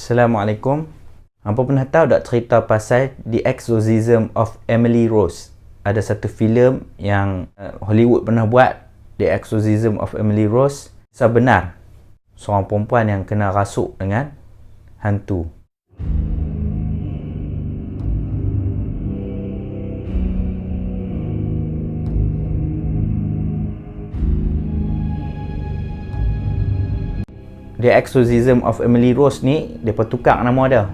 Assalamualaikum. Hampa pernah tahu tak cerita pasal The Exorcism of Emily Rose? Ada satu filem yang Hollywood pernah buat, The Exorcism of Emily Rose. Kisah benar seorang perempuan yang kena rasuk dengan hantu. The Exorcism of Emily Rose ni, dia tukar nama dia.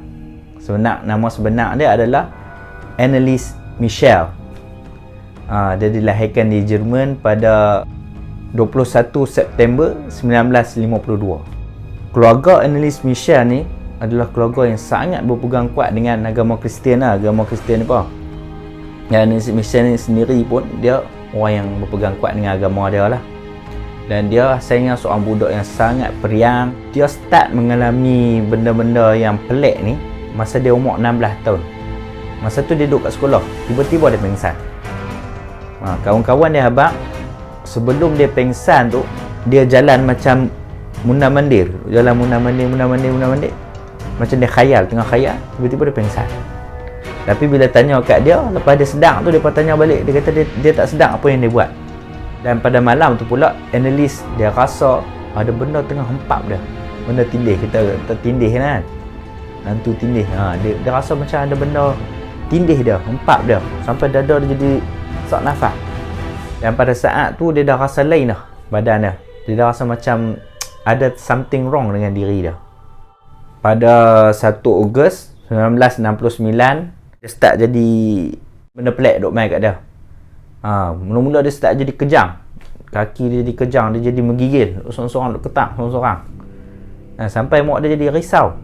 Nama sebenar dia adalah Anneliese Michel. Dia dilahirkan di Jerman pada 21 September 1952. Keluarga Anneliese Michel ni adalah keluarga yang sangat berpegang kuat dengan agama Kristian lah. Agama Kristian apa? Dan Anneliese Michel ni sendiri pun dia orang yang berpegang kuat dengan agama dia lah. Dan dia asalnya seorang budak yang sangat periang. Dia start mengalami benda-benda yang pelik ni masa dia umur 16 tahun. Masa tu dia duduk kat sekolah, tiba-tiba dia pengsan. Kawan-kawan dia abang, sebelum dia pengsan tu, dia jalan macam mundar-mandir. Jalan mundar-mandir. Macam dia khayal, tengah khayal, tiba-tiba dia pengsan. Tapi bila tanya kat dia, lepas dia sedang tu, dia tanya balik. Dia kata dia tak sedang apa yang dia buat. Dan pada malam tu pula, Anneliese dia rasa ada benda tengah hempap dia. Benda tindih, kita tindih kan. Hantu tindih. Dia rasa macam ada benda tindih dia, hempap dia. Sampai dada dia jadi sak nafas. Dan pada saat tu dia dah rasa lain dah badan dia. Dia dah rasa macam ada something wrong dengan diri dia. Pada 1 Ogos 1969, dia start jadi benda pelik duk main kat dia. Mula-mula dia start jadi kejang. Kaki dia jadi kejang, dia jadi menggigil. Seorang-seorang duk ketak, seorang-seorang. Sampai mak dia jadi risau.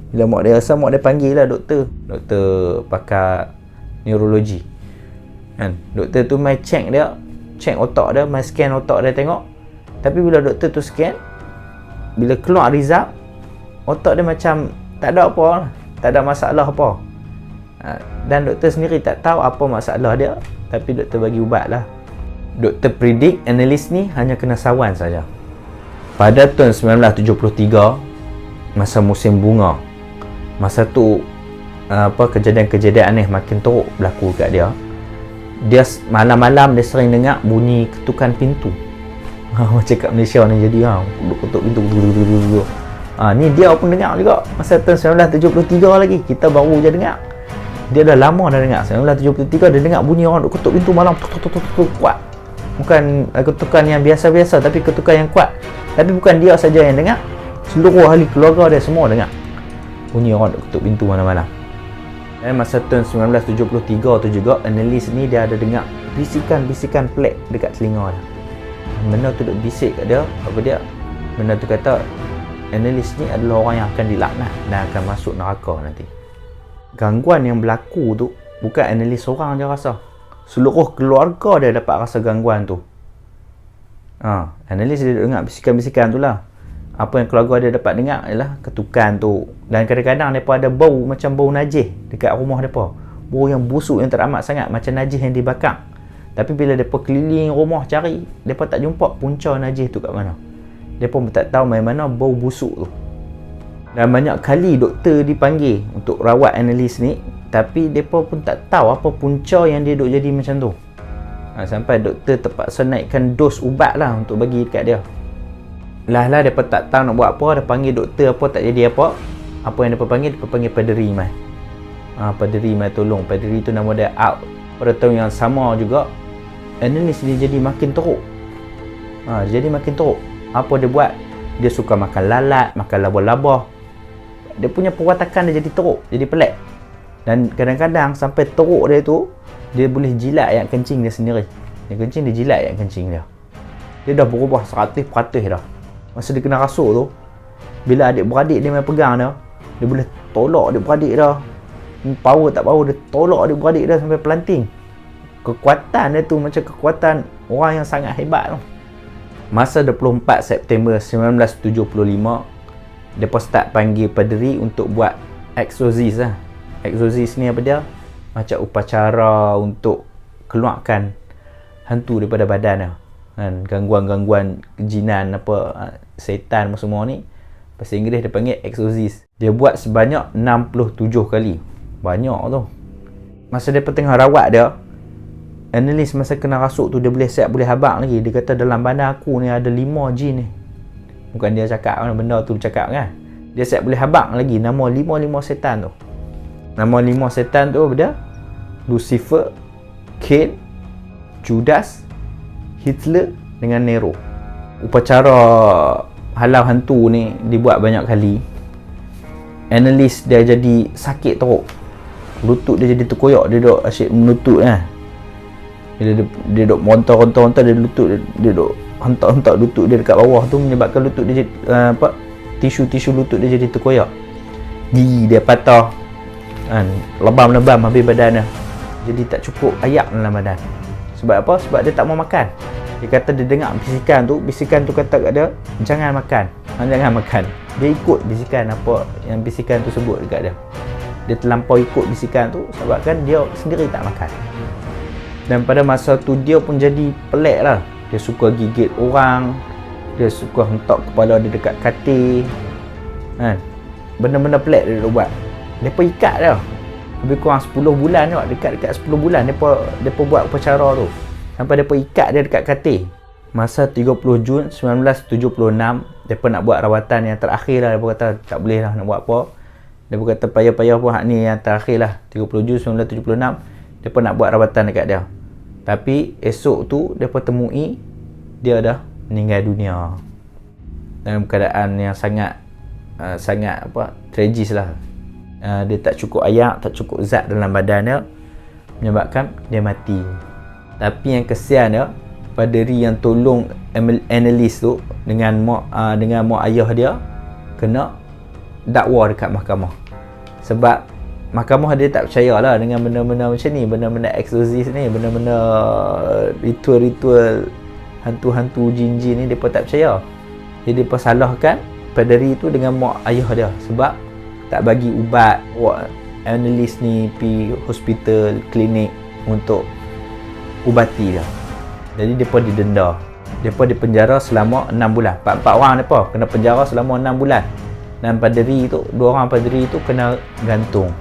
Bila mak dia risau, mak dia panggil lah doktor pakar neurologi. Doktor tu mai check dia, check otak dia, mai scan otak dia tengok. Tapi bila doktor tu scan, bila keluar result, otak dia macam tak ada apa, tak ada masalah apa. Dan doktor sendiri tak tahu apa masalah dia. Tapi doktor bagi ubat lah. Doktor predict Anneliese ni hanya kena sawan saja. Pada tahun 1973, masa musim bunga, masa tu kejadian-kejadian aneh makin teruk berlaku kat dia. Dia malam-malam dia sering dengar bunyi ketukan pintu. Macam kat Malaysia ni jadi ketuk pintu. Ni dia pun dengar juga masa tahun 1973 lagi. Kita baru je dengar. Dia dah lama dah dengar. 1973 dia dengar bunyi orang duk ketuk pintu malam kuat. Bukan ketukan yang biasa-biasa, tapi ketukan yang kuat. Tapi bukan dia saja yang dengar, seluruh ahli keluarga dia semua dengar bunyi orang duk ketuk pintu malam-malam. Dan masa tahun 1973 tu juga, Anneliese ni dia ada dengar bisikan-bisikan pelik dekat telinga dia. Benda tu duk bisik kat dia. Apa dia? Benda tu kata Anneliese ni adalah orang yang akan dilaknat dan akan masuk neraka nanti. Gangguan yang berlaku tu bukan Anneliese seorang je rasa. Seluruh keluarga dia dapat rasa gangguan tu. Anneliese dia dengar bisikan-bisikan tu lah. Apa yang keluarga dia dapat dengar ialah ketukan tu. Dan kadang-kadang mereka ada bau macam bau najis dekat rumah mereka. Bau yang busuk yang teramat sangat, macam najis yang dibakar. Tapi bila mereka keliling rumah cari, mereka tak jumpa punca najis tu kat mana. Mereka pun tak tahu mana bau busuk tu. Dan banyak kali doktor dipanggil untuk rawat Anneliese ni, tapi mereka pun tak tahu apa punca yang dia duk jadi macam tu. Sampai doktor terpaksa naikkan dos ubat lah untuk bagi dekat dia. Lah mereka tak tahu nak buat apa. Dia panggil doktor apa, tak jadi apa. Apa yang mereka panggil paderi mai. Paderi mai tolong. Paderi tu nama dia out. Pada tahun yang sama juga, Anneliese dia jadi makin teruk. Jadi makin teruk. Apa dia buat? Dia suka makan lalat, makan labah-labah. Dia punya perwatakan dia jadi teruk, jadi pelik. Dan kadang-kadang sampai teruk dia tu, dia boleh jilat ayam kencing dia sendiri. Dia kencing, dia jilat ayam kencing dia. Dia dah berubah 100% dah. Masa dia kena rasuk tu, bila adik-beradik dia main pegang dia boleh tolak adik-beradik dah. Power tak power, dia tolak adik-beradik dia sampai pelanting. Kekuatan dia tu macam kekuatan orang yang sangat hebat tu. Masa 24 September 1975, mereka start panggil paderi untuk buat exorcist lah. Exorcist ni apa dia? Macam upacara untuk keluarkan hantu daripada badan dia. Gangguan-gangguan kejinan apa, setan semua ni Bahasa Inggeris dia panggil exorcist. Dia buat sebanyak 67 kali. Banyak tu. Masa dia tengah rawat dia, analis masa kena rasuk tu, dia boleh siap, boleh habaq lagi. Dia kata dalam badan aku ni ada 5 jin ni. Bukan dia cakap kan, benda tu cakap kan. Dia siap boleh habaq lagi. Nama 5 setan tu. Nama 5 setan tu apa? Lucifer, Cain, Judas, Hitler dengan Nero. Upacara halau hantu ni dibuat banyak kali. Analis dia jadi sakit teruk. Lutut dia jadi terkoyak. Dia duk asyik melutut kan. Bila dia duk montar-montar dia lutut dia duk hentak-hentak lutut dia dekat bawah tu, menyebabkan lutut dia jadi tisu-tisu lutut dia jadi terkoyak. Gigi dia patah kan, lebam-lebam habis badan dia. Jadi tak cukup ayak dalam badan. Sebab apa? Sebab dia tak mau makan. Dia kata dia dengar bisikan tu kata kat dia, jangan makan, jangan makan. Dia ikut bisikan apa yang bisikan tu sebut dekat dia. Dia terlampau ikut bisikan tu sebabkan dia sendiri tak makan. Dan pada masa tu dia pun jadi pelik lah. Dia suka gigit orang, dia suka hentak kepala dia dekat katil kan. Benda-benda pelik dia buat. Depa ikat dia. Lebih kurang 10 bulan tau, dekat 10 bulan depa buat upacara tu. Sampai depa ikat dia dekat katil. Masa 30 Jun 1976, depa nak buat rawatan yang terakhir lah. Depa kata tak boleh lah nak buat apa. Depa kata payah-payah pun hak ni yang terakhir lah. 30 Jun 1976, depa nak buat rawatan dekat dia. Tapi esok tu depa temui dia dah meninggal dunia. Dalam keadaan yang sangat tragis lah. Dia tak cukup ayak, tak cukup zat dalam badan dia, menyebabkan dia mati. Tapi yang kesian dia, paderi yang tolong analis tu dengan mak ayah dia kena dakwa dekat mahkamah. Sebab mahkamah dia tak percaya lah dengan benda-benda macam ni, benda-benda exorcist ni, benda-benda ritual hantu-hantu jin-jin ni, mereka tak percaya. Jadi mereka salahkan paderi tu dengan mak ayah dia sebab tak bagi ubat analis ni pergi hospital, klinik untuk ubati dia. Jadi mereka didenda. Mereka dipenjara selama 6 bulan. 4 orang mereka kena penjara selama 6 bulan. Dan paderi tu, 2 orang paderi tu kena gantung.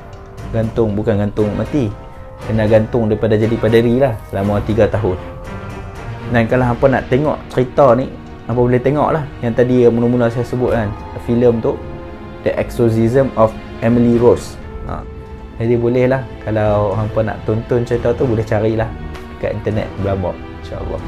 Gantung, bukan gantung mati. Kena gantung daripada jadi paderi lah selama 3 tahun. Dan kalau hampa nak tengok cerita ni, hampa boleh tengok lah yang tadi mula-mula saya sebut kan, filem tu The Exorcism of Emily Rose. Jadi boleh lah, kalau hampa nak tonton cerita tu boleh carilah kat internet, berlambak, insyaAllah.